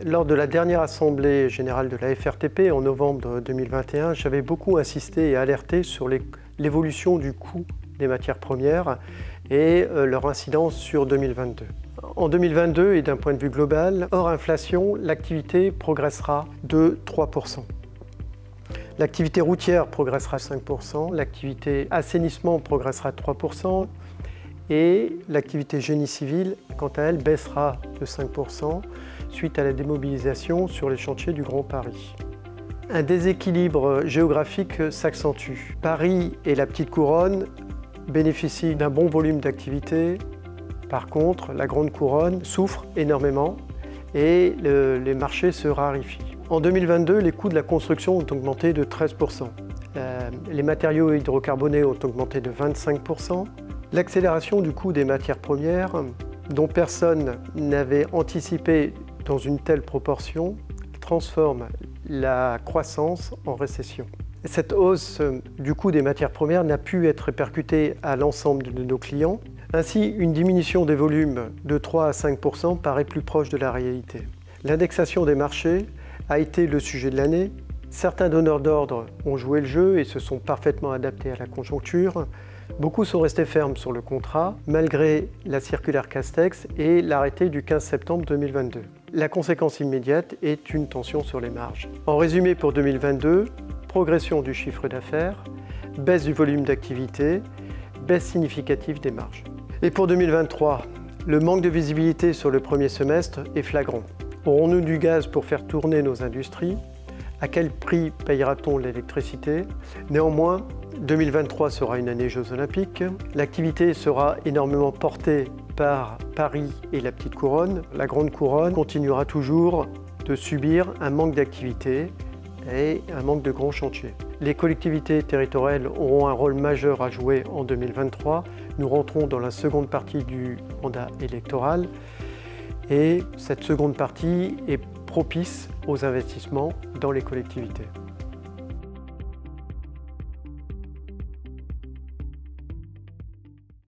Lors de la dernière assemblée générale de la FRTP en novembre 2021, j'avais beaucoup insisté et alerté sur l'évolution du coût des matières premières et leur incidence sur 2022. En 2022 et d'un point de vue global, hors inflation, l'activité progressera de 3%. L'activité routière progressera de 5%, l'activité assainissement progressera de 3% et l'activité génie civil, quant à elle, baissera de 5% suite à la démobilisation sur les chantiers du Grand Paris. Un déséquilibre géographique s'accentue. Paris et la Petite Couronne bénéficient d'un bon volume d'activité. Par contre, la Grande Couronne souffre énormément et les marchés se raréfient. En 2022, les coûts de la construction ont augmenté de 13%. Les matériaux hydrocarbonés ont augmenté de 25%. L'accélération du coût des matières premières, dont personne n'avait anticipé dans une telle proportion, transforme la croissance en récession. Cette hausse du coût des matières premières n'a pu être répercutée à l'ensemble de nos clients. Ainsi, une diminution des volumes de 3 à 5% paraît plus proche de la réalité. L'indexation des marchés a été le sujet de l'année. Certains donneurs d'ordre ont joué le jeu et se sont parfaitement adaptés à la conjoncture. Beaucoup sont restés fermes sur le contrat, malgré la circulaire Castex et l'arrêté du 15 septembre 2022. La conséquence immédiate est une tension sur les marges. En résumé pour 2022, progression du chiffre d'affaires, baisse du volume d'activité, baisse significative des marges. Et pour 2023, le manque de visibilité sur le premier semestre est flagrant. Aurons-nous du gaz pour faire tourner nos industries? À quel prix payera-t-on l'électricité? Néanmoins, 2023 sera une année Jeux Olympiques. L'activité sera énormément portée par Paris et la Petite Couronne. La Grande Couronne continuera toujours de subir un manque d'activité et un manque de grands chantiers. Les collectivités territoriales auront un rôle majeur à jouer en 2023. Nous rentrons dans la seconde partie du mandat électoral et cette seconde partie est propice aux investissements dans les collectivités.